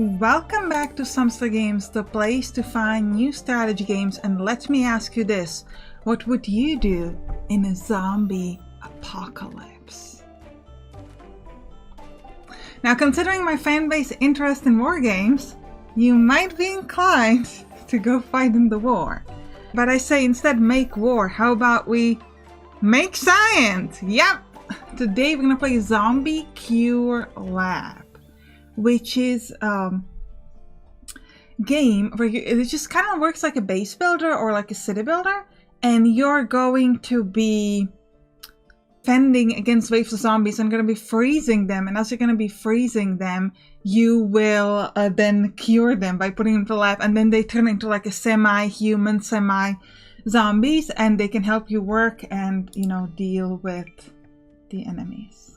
Welcome back to Sampstra Games, the place to find new strategy games, and let me ask you this, what would you do in a zombie apocalypse? Now, considering my fanbase interest in war games, you might be inclined to go fight in the war. But I say instead make war. How about we make science? Yep! Today we're gonna play Zombie Cure Lab, which is a game where it just kind of works like a base builder or like a city builder, and you're going to be fending against waves of zombies and going to be freezing them, and as you're going to be freezing them, you will then cure them by putting them into the lab, and then they turn into like a semi-human, semi-zombies, and they can help you work and, you know, deal with the enemies.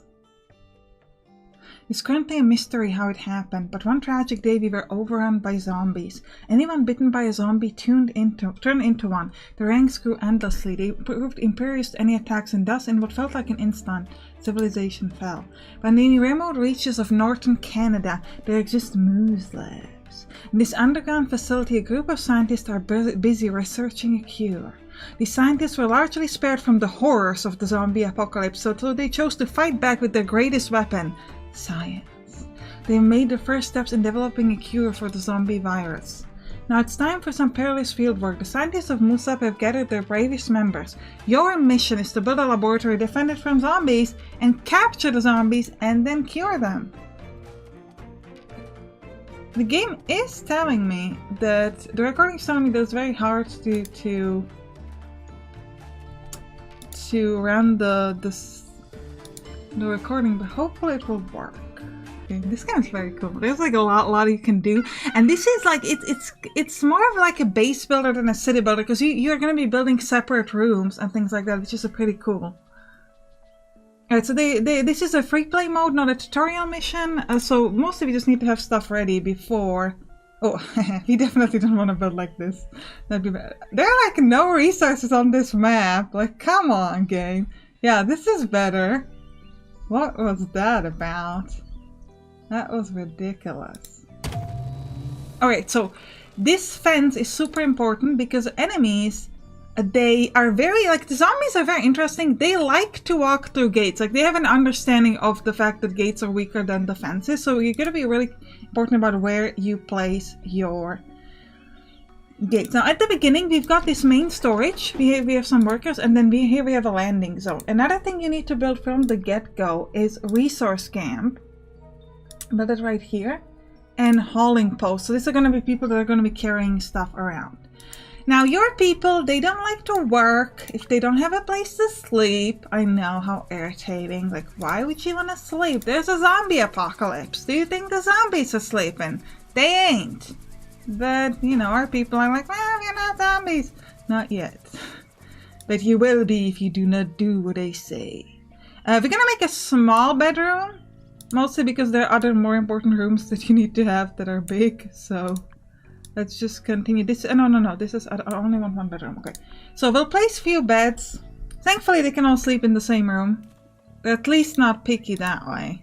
It's currently a mystery how it happened, but one tragic day we were overrun by zombies. Anyone bitten by a zombie turned into one. The ranks grew endlessly. They proved impervious to any attacks, and thus, in what felt like an instant, civilization fell. But in the remote reaches of northern Canada, there exist moose labs. In this underground facility, a group of scientists are busy researching a cure. These scientists were largely spared from the horrors of the zombie apocalypse, so they chose to fight back with their greatest weapon, science. They made the first steps in developing a cure for the zombie virus. Now it's time for some perilous fieldwork. The scientists of Musab have gathered their bravest members. Your mission is to build a laboratory, defend it from zombies, and capture the zombies and then cure them. The game is telling me that the recording is telling me that it's very hard to run the recording, but hopefully it will work. Okay, this game is very cool. There's like a lot you can do, and this is like it's more of like a base builder than a city builder, because you're going to be building separate rooms and things like that, which is pretty cool. Alright, so this is a free play mode, not a tutorial mission, so mostly we just need to have stuff ready before. Oh, we definitely don't want to build like this. That'd be bad. There are like no resources on this map. Like, come on, game. Yeah, this is better. What was that about? That was ridiculous. Alright, so this fence is super important because enemies, they are very, like, the zombies are very interesting. They like to walk through gates. Like, they have an understanding of the fact that gates are weaker than defenses. So you're going to be really important about where you place your gates. Now, at the beginning, we've got this main storage. We have some workers, and then here we have a landing zone. Another thing you need to build from the get-go is resource camp. Build it right here. And hauling post. So these are going to be people that are going to be carrying stuff around. Now, your people, they don't like to work if they don't have a place to sleep. I know, how irritating. Like, why would you want to sleep? There's a zombie apocalypse. Do you think the zombies are sleeping? They ain't. But, you know, our people are like, well, you're not zombies. Not yet. But you will be if you do not do what I say. We're gonna make a small bedroom. Mostly because there are other more important rooms that you need to have that are big. So let's just continue. This, no. This is, I only want one bedroom. Okay. So we'll place a few beds. Thankfully they can all sleep in the same room. They're at least not picky that way.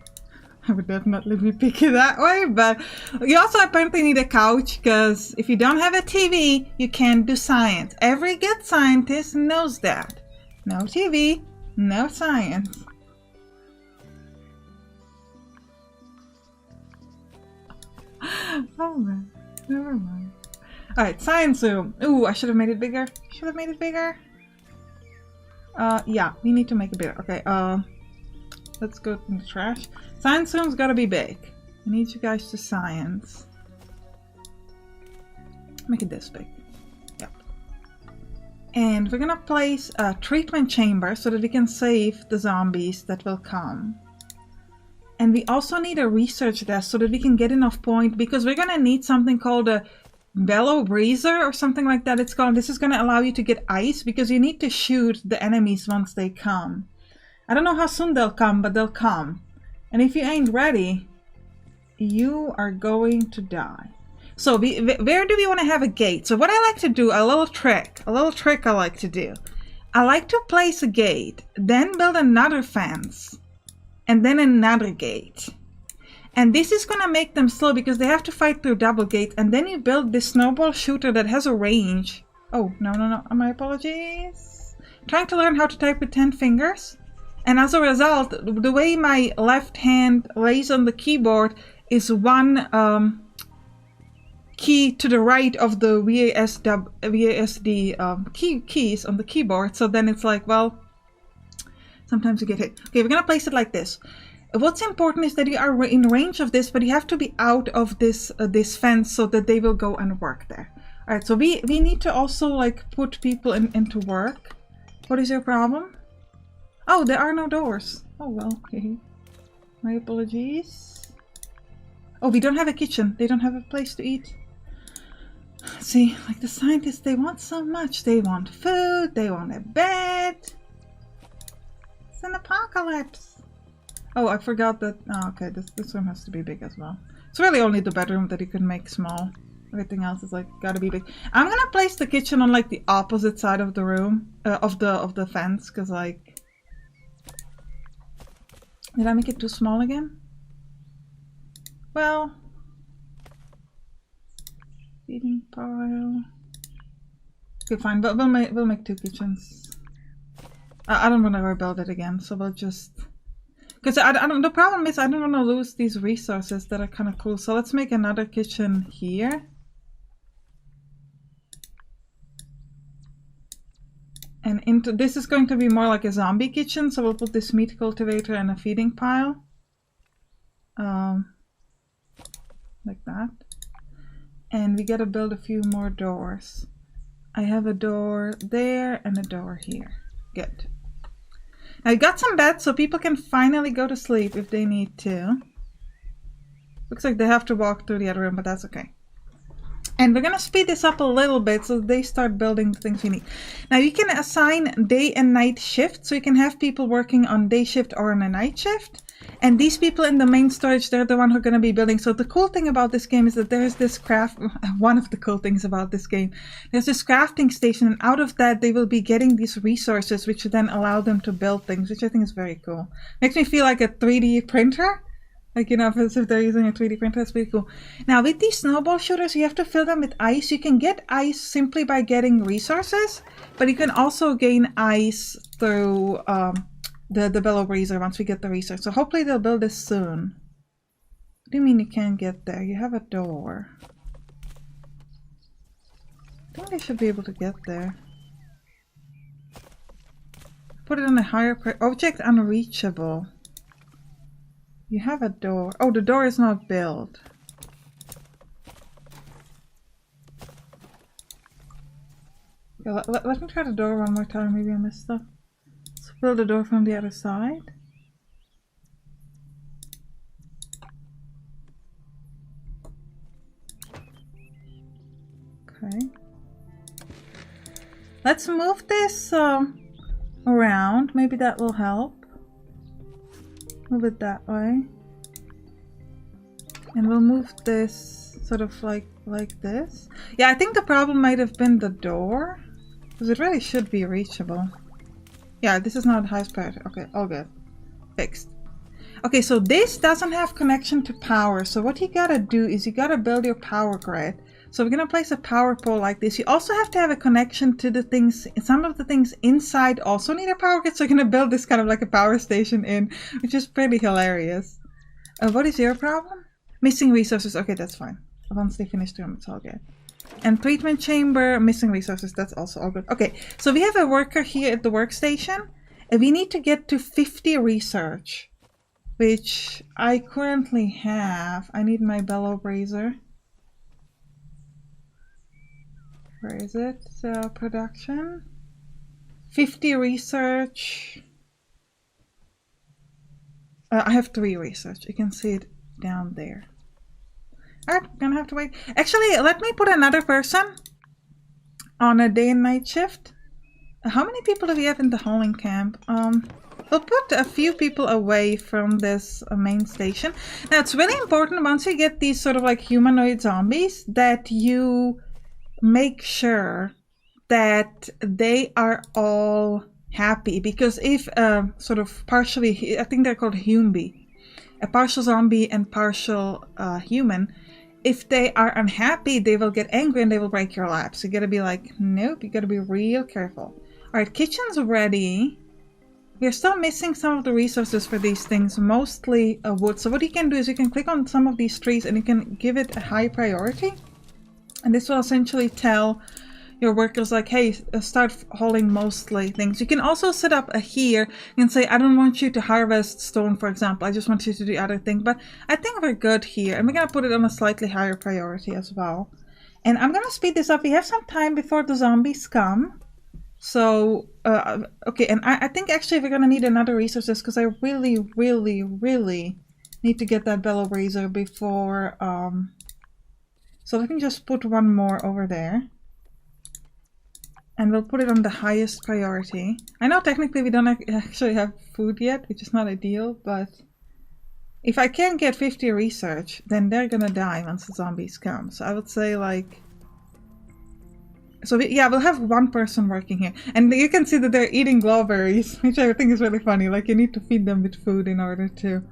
I would definitely be picky that way, but you also apparently need a couch, because if you don't have a TV, you can't do science. Every good scientist knows that. No TV, no science. Oh man, never mind. Alright, science room. Ooh, I should have made it bigger. Should have made it bigger. Yeah, we need to make it bigger. Okay, let's go in the trash. Science room's gotta be big. I need you guys to science. Make it this big. Yep. And we're gonna place a treatment chamber so that we can save the zombies that will come. And we also need a research desk so that we can get enough point, because we're gonna need something called a bellow breezer or something like that it's called. This is gonna allow you to get ice, because you need to shoot the enemies once they come. I don't know how soon they'll come, but they'll come. And if you ain't ready, you are going to die. So where do we want to have a gate? So what I like to do, a little trick I like to do. I like to place a gate, then build another fence, and then another gate. And this is gonna make them slow because they have to fight through double gate. And then you build this snowball shooter that has a range. Oh, no, no, no. My apologies. Trying to learn how to type with 10 fingers. And as a result, the way my left hand lays on the keyboard is one key to the right of the VASD keys on the keyboard. So then it's like, well, sometimes you get hit. Okay, we're gonna place it like this. What's important is that you are in range of this, but you have to be out of this this fence so that they will go and work there. All right, so we need to also like put people into work. What is your problem? Oh, there are no doors. Oh well, okay. My apologies. Oh, we don't have a kitchen. They don't have a place to eat. See, like the scientists, they want so much. They want food, they want a bed. It's an apocalypse. Oh, I forgot that. Oh, okay, this room has to be big as well. It's really only the bedroom that you can make small. Everything else is like gotta be big. I'm gonna place the kitchen on like the opposite side of the room, of the fence, because like, did I make it too small again? Well. Feeding pile. Okay, fine, but we'll make 2 kitchens. I don't want to rebuild it again, so we'll just, because I don't. The problem is I don't want to lose these resources that are kind of cool. So let's make another kitchen here. And into this is going to be more like a zombie kitchen, so we'll put this meat cultivator and a feeding pile, like that. And we gotta build a few more doors. I have a door there and a door here. Good. I got some beds so people can finally go to sleep if they need to. Looks like they have to walk through the other room, but that's okay. And we're gonna speed this up a little bit so they start building the things we need. Now you can assign day and night shifts, so you can have people working on day shift or on a night shift. And these people in the main storage, they're the one who are going to be building. So the cool thing about this game is that there's this one of the cool things about this game, there's this crafting station, and out of that they will be getting these resources which then allow them to build things, which I think is very cool. Makes me feel like a 3D printer. Like, you know, if they're using a 3D printer, that's pretty cool. Now with these snowball shooters, you have to fill them with ice. You can get ice simply by getting resources, but you can also gain ice through the bellow breezer once we get the research. So hopefully they'll build this soon. What do you mean you can't get there? You have a door. I think they should be able to get there. Put it on a higher object unreachable. You have a door. Oh, the door is not built. Yeah, let me try the door one more time. Maybe I missed stuff. Build the door from the other side. Okay. Let's move this around. Maybe that will help. Move it that way. And we'll move this sort of like this. Yeah, I think the problem might have been the door, because it really should be reachable. Yeah, this is not highest priority. Okay, all good. Fixed. Okay, so this doesn't have connection to power. So what you gotta do is you gotta build your power grid. So we're gonna place a power pole like this. You also have to have a connection to the things. Some of the things inside also need a power grid. So you're gonna build this kind of like a power station in, which is pretty hilarious. What is your problem? Missing resources. Okay, that's fine. Once they finish the room, it's all good. And treatment chamber, missing resources, that's also all good. Okay, so we have a worker here at the workstation, and we need to get to 50 research, which I currently have. I need my bellow brazier. Where is it? Production. 50 research. I have 3 research. You can see it down there. I'm gonna have to wait. Actually, let me put another person on a day and night shift. How many people do we have in the hauling camp? We'll put a few people away from this main station. Now, it's really important once you get these sort of like humanoid zombies that you make sure that they are all happy. Because if sort of partially, I think they're called Humbi. a partial zombie and partial human. If they are unhappy, they will get angry and they will break your lap. So you gotta be like, nope, you gotta be real careful. Alright, kitchen's ready. We're still missing some of the resources for these things, mostly wood. So what you can do is you can click on some of these trees and you can give it a high priority. And this will essentially tell your workers like, hey, start hauling mostly things. You can also set up a here and say, I don't want you to harvest stone, for example. I just want you to do other things. But I think we're good here. And we're going to put it on a slightly higher priority as well. And I'm going to speed this up. We have some time before the zombies come. So, okay, and I think actually we're going to need another resources because I really, really, really need to get that bellow razor before... So let me just put one more over there. And we'll put it on the highest priority. I know technically we don't actually have food yet, which is not ideal, but... If I can't get 50 research, then they're gonna die once the zombies come. So I would say like... So yeah, we'll have one person working here. And you can see that they're eating glowberries, which I think is really funny. Like you need to feed them with food in order to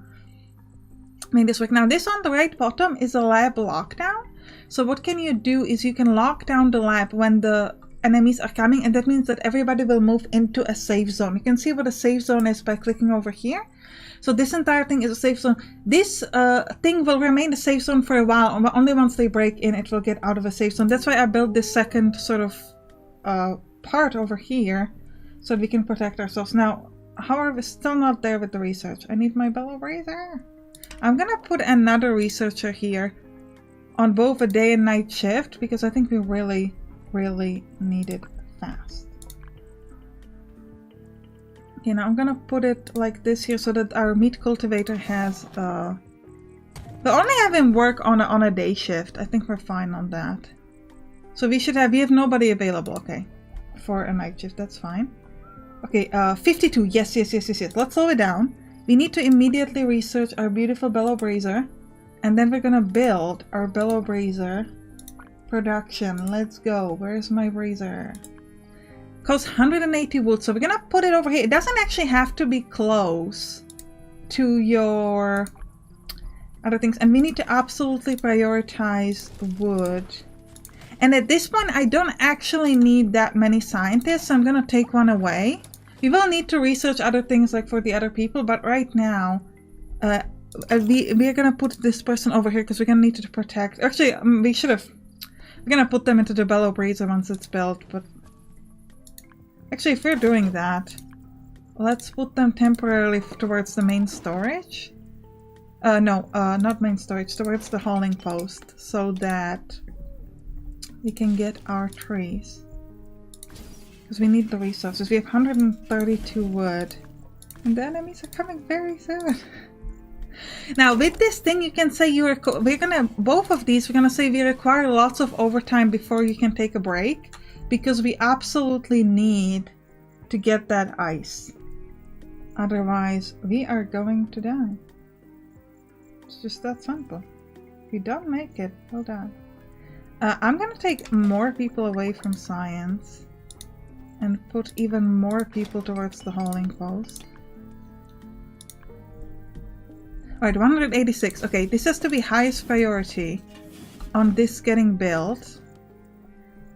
make this work. Now this on the right bottom is a lab lockdown. So what can you do is you can lock down the lab when the enemies are coming. And that means that everybody will move into a safe zone. You can see what a safe zone is by clicking over here. So this entire thing is a safe zone. This thing will remain a safe zone for a while. Only once they break in, it will get out of a safe zone. That's why I built this second sort of part over here so that we can protect ourselves. Now, however, we're still not there with the research. I need my bellow razor. I'm going to put another researcher here on both a day and night shift because I think we really, really need it fast. Okay, now I'm gonna put it like this here so that our meat cultivator has we'll only have him work on a day shift. I think we're fine on that. So we have nobody available, okay, for a night shift. That's fine. Okay, 52. Yes. Let's slow it down. We need to immediately research our beautiful bellow brazier, and then we're gonna build our bellow brazier production. Let's go. Where's my brazier? Costs 180 wood, so we're gonna put it over here. It doesn't actually have to be close to your other things, and we need to absolutely prioritize wood. And at this point I don't actually need that many scientists, so I'm gonna take one away. We will need to research other things like for the other people, but right now we're gonna put this person over here because we're gonna need to protect. Actually, we're gonna put them into the bellow brazier once it's built, but actually, if we're doing that, let's put them temporarily towards the main storage. No, not main storage, towards the hauling post, so that we can get our trees. Because we need the resources. We have 132 wood. And the enemies are coming very soon. Now, with this thing, you can say both of these, we're gonna say we require lots of overtime before you can take a break. Because we absolutely need to get that ice. Otherwise, we are going to die. It's just that simple. If you don't make it, we'll die. I'm going to take more people away from science. And put even more people towards the hauling post. Alright, 186. Okay, this has to be highest priority on this getting built.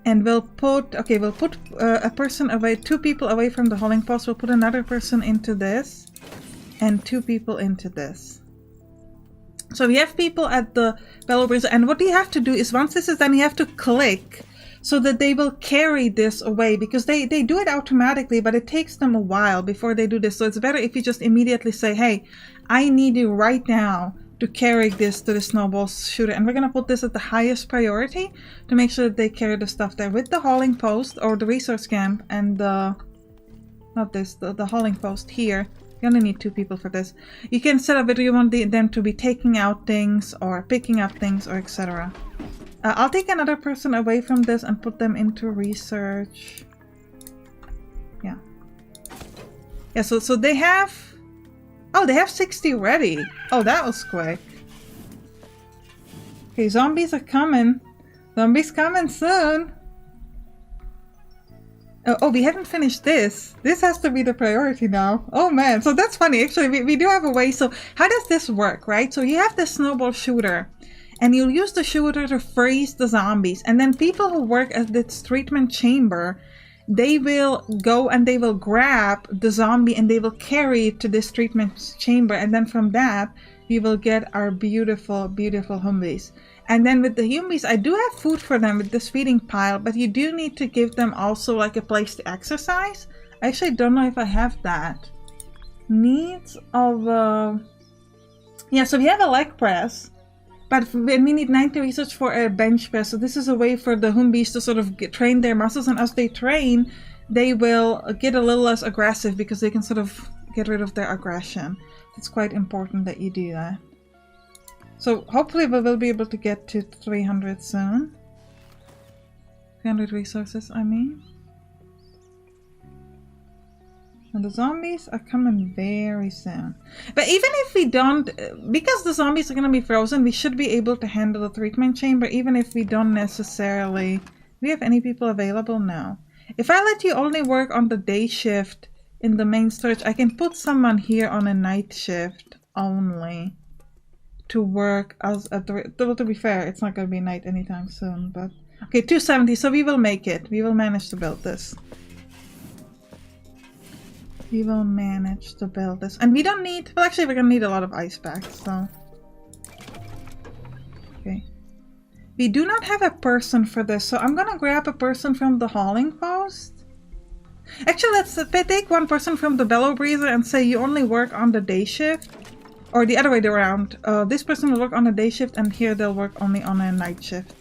And we'll put a person away, 2 people away from the hauling post. We'll put another person into this and 2 people into this. So we have people at the bellow brazier, and what you have to do is once this is done, you have to click so that they will carry this away, because they do it automatically, but it takes them a while before they do this. So it's better if you just immediately say, hey, I need you right now to carry this to the snowball shooter, and we're gonna put this at the highest priority to make sure that they carry the stuff there with the hauling post or the resource camp and the hauling post here. You only need 2 people for this. You can set up whether you want them to be taking out things or picking up things or etc. I'll take another person away from this and put them into research. Yeah, so they have... Oh, they have 60 ready. Oh, that was quick. Okay, zombies are coming. Zombies coming soon. Oh, we haven't finished this. This has to be the priority now. Oh man, so that's funny. Actually, we do have a way. So how does this work, right? So you have the snowball shooter, and you'll use the shooter to freeze the zombies. And then people who work at this treatment chamber, they will go and they will grab the zombie and they will carry it to this treatment chamber. And then from that, we will get our beautiful, beautiful humbies. And then with the humbies, I do have food for them with this feeding pile, but you do need to give them also like a place to exercise. I actually don't know if I have that. Needs of... Yeah, so we have a leg press, but we need 90 research for a bench press. So this is a way for the humbies to sort of train their muscles, and as they train, they will get a little less aggressive because they can sort of get rid of their aggression. It's quite important that you do that. So hopefully we will be able to get to 300 soon. 300 resources, I mean. And the zombies are coming very soon. But even if we don't, because the zombies are going to be frozen, we should be able to handle the treatment chamber, even if we don't necessarily... Do we have any people available now? If I let you only work on the day shift in the main storage, I can put someone here on a night shift only to work as a... Well, to be fair, it's not going to be night anytime soon, but... Okay, 270, so we will make it. We will manage to build this. We will manage to build this. And we don't need... Well, actually, we're going to need a lot of ice packs, so... Okay. We do not have a person for this, so I'm going to grab a person from the hauling post. Actually, let's take one person from the bellow breather and say you only work on the day shift. Or the other way around. This person will work on the day shift, and here they'll work only on a night shift.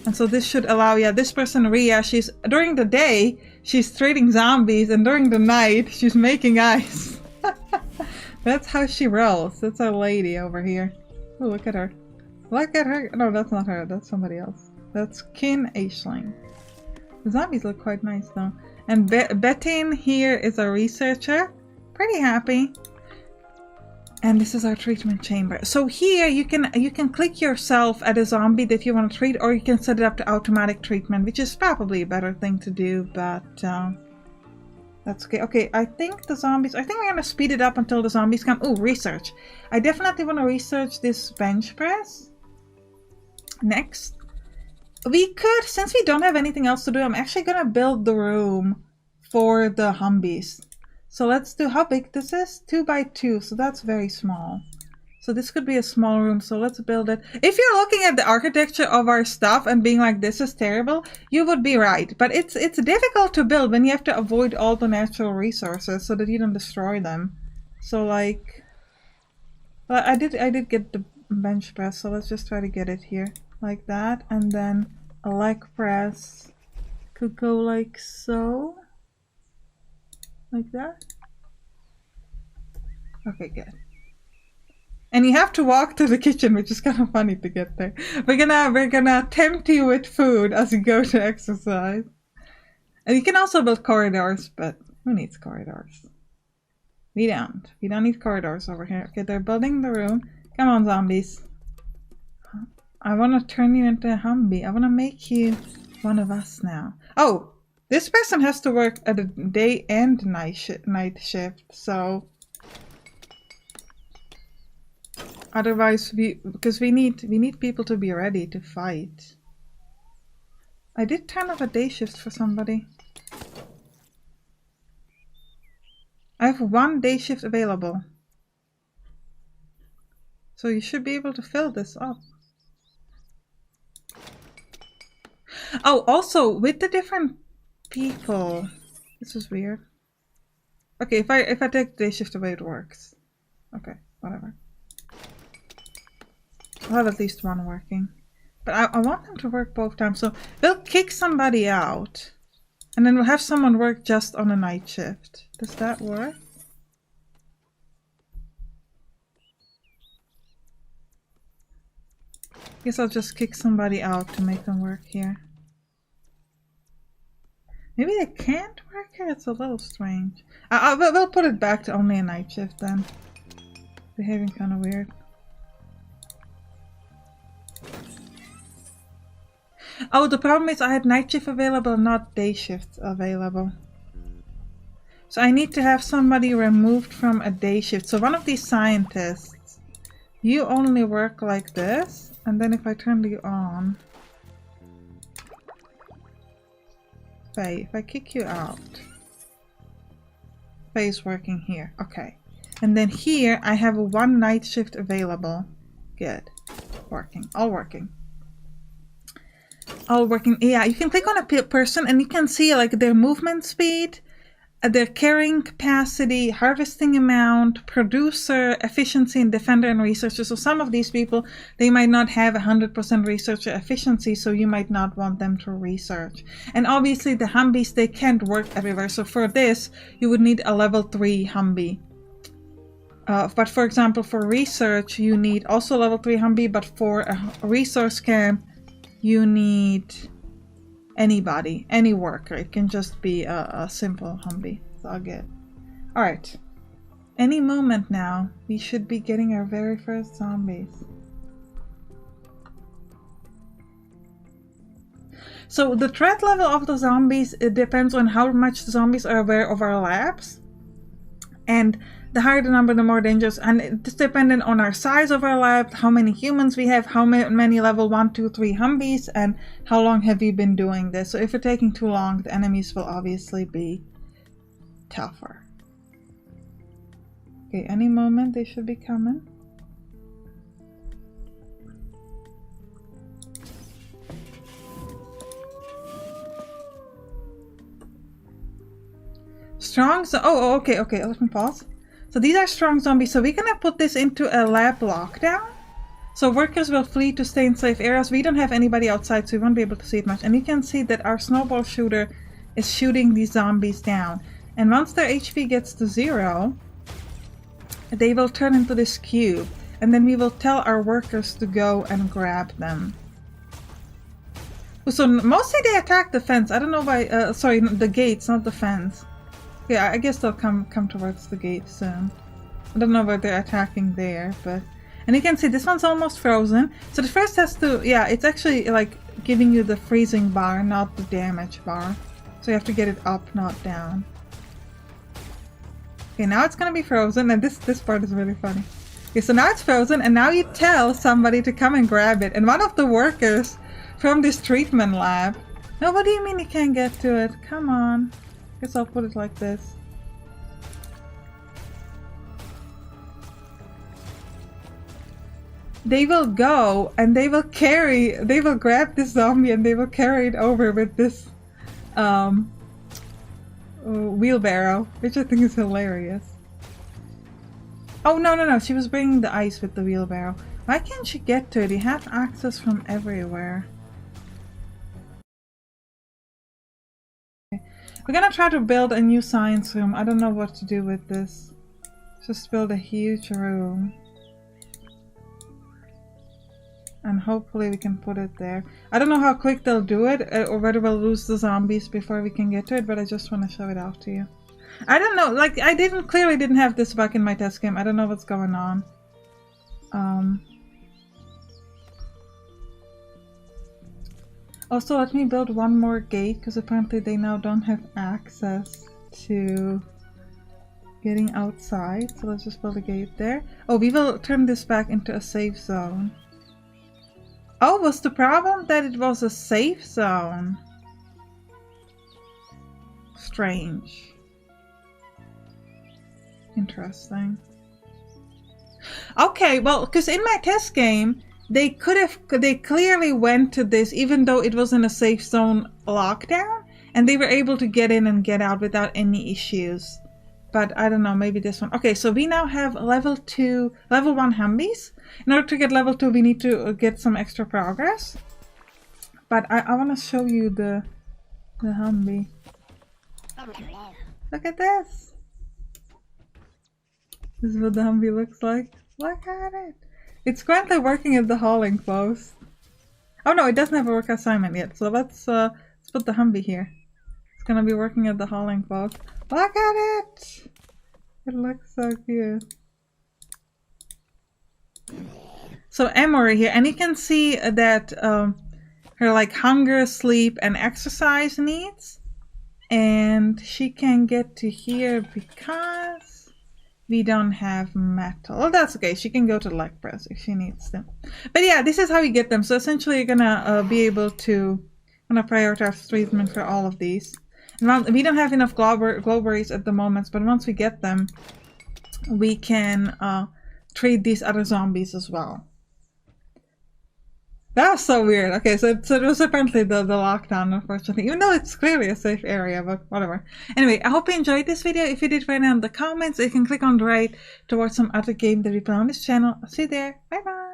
And so this should allow, yeah, this person, Ria, she's, during the day, she's trading zombies, and during the night, she's making ice. That's how she rolls. That's our lady over here. Oh, look at her. Look at her. No, that's not her. That's somebody else. That's Kin Aisling. The zombies look quite nice, though. And Bettin here is a researcher. Pretty happy. And this is our treatment chamber. So here you can click yourself at a zombie that you want to treat, or you can set it up to automatic treatment, which is probably a better thing to do, but that's okay. Okay, I think the zombies... I think we're going to speed it up until the zombies come. Oh, research. I definitely want to research this bench press. Next. We could, since we don't have anything else to do, I'm actually going to build the room for the humbies. So let's do how big this is. 2 by 2, so that's very small. So this could be a small room, so let's build it. If you're looking at the architecture of our stuff and being like, this is terrible, you would be right. But it's difficult to build when you have to avoid all the natural resources so that you don't destroy them. So like... Well, I did get the bench press, so let's just try to get it here. Like that, and then a leg press could go like so. Like that. Okay, good. And you have to walk to the kitchen, which is kind of funny to get there. We're gonna tempt you with food as you go to exercise. And you can also build corridors, but who needs corridors? We don't. We don't need corridors over here. Okay, they're building the room. Come on, zombies. I want to turn you into a Humvee. I want to make you one of us now. Oh! This person has to work at a day and night shift, so otherwise because we need people to be ready to fight. I did turn off a day shift for somebody. I have 1 day shift available, so you should be able to fill this up. Oh, also with the different people. This is weird. Okay, if I take day shift away, it works. Okay, whatever. I'll have at least 1 working. But I want them to work both times. So we'll kick somebody out. And then we'll have someone work just on a night shift. Does that work? Guess I'll just kick somebody out to make them work here. Maybe they can't work here? It's a little strange. We'll put it back to only a night shift then. Behaving kind of weird. Oh, the problem is I had night shift available, not day shift available. So I need to have somebody removed from a day shift. So one of these scientists, you only work like this, and then if I turn you on, Faye, if I kick you out, Faye's working here. Okay. And then here I have a 1 night shift available. Good. Working. All working. All working. Yeah, you can click on a person and you can see like their movement speed, their carrying capacity, harvesting amount, producer, efficiency, and defender and researcher. So some of these people, they might not have 100% researcher efficiency, so you might not want them to research. And obviously the Humvees, they can't work everywhere. So for this, you would need a level 3 Humvee. But for example, for research, you need also level 3 Humvee, but for a resource camp, you need anybody, any worker. It can just be a simple Humvee. It's all good. Alright. Any moment now, we should be getting our very first zombies. So the threat level of the zombies, it depends on how much the zombies are aware of our labs. And the higher the number, the more dangerous. And it's dependent on our size of our lab, how many humans we have, how many level 1, 2, 3 Humvees, and how long have we been doing this. So if it's taking too long, the enemies will obviously be tougher. Okay, any moment they should be coming. Strong, okay, let me pause. So these are strong zombies, so we're gonna put this into a lab lockdown. So workers will flee to stay in safe areas. We don't have anybody outside, so we won't be able to see it much. And you can see that our snowball shooter is shooting these zombies down. And once their HP gets to 0, they will turn into this cube. And then we will tell our workers to go and grab them. So mostly they attack the fence. I don't know why, sorry, the gates, not the fence. Yeah, I guess they'll come towards the gate soon. I don't know why they're attacking there, but... And you can see this one's almost frozen. So the first has to... Yeah, it's actually like giving you the freezing bar, not the damage bar. So you have to get it up, not down. Okay, now it's gonna be frozen, and this part is really funny. Okay, so now it's frozen, and now you tell somebody to come and grab it. And one of the workers from this treatment lab... No, what do you mean you can't get to it? Come on. Guess I'll put it like this. They will go and they will grab this zombie and they will carry it over with this wheelbarrow, which I think is hilarious. Oh, no, she was bringing the ice with the wheelbarrow. Why can't she get to it? You have access from everywhere. We're gonna try to build a new science room. I don't know what to do with this. Just build a huge room. And hopefully we can put it there. I don't know how quick they'll do it, or whether we'll lose the zombies before we can get to it, but I just want to show it off to you. I don't know, like, I clearly didn't have this back in my test game. I don't know what's going on. Also, let me build one more gate, because apparently they now don't have access to getting outside. So let's just build a gate there. Oh, we will turn this back into a safe zone. Oh, was the problem that it was a safe zone? Strange. Interesting. Okay, well, because in my test game, they clearly went to this even though it was in a safe zone lockdown, and they were able to get in and get out without any issues. But I don't know, maybe this one. Okay, so we now have level 1 Humvees. In order to get level 2, we need to get some extra progress. But I want to show you the Humvee. Look at this. This is what the Humvee looks like. Look at it. It's currently working at the hauling post. Oh no, it doesn't have a work assignment yet. So let's put the Humvee here. It's gonna be working at the hauling post. Look at it! It looks so cute. So Emory here, and you can see that her like hunger, sleep, and exercise needs. And she can get to here because we don't have metal. Oh, that's okay. She can go to leg press if she needs to. But yeah, this is how you get them. So essentially, you're gonna be able to prioritize treatment for all of these. And we don't have enough glowberries at the moment, but once we get them, we can treat these other zombies as well. That was so weird. Okay, so it was apparently the lockdown, unfortunately. Even though it's clearly a safe area, but whatever. Anyway, I hope you enjoyed this video. If you did, write down in the comments. You can click on the right towards some other game that we play on this channel. I'll see you there. Bye bye!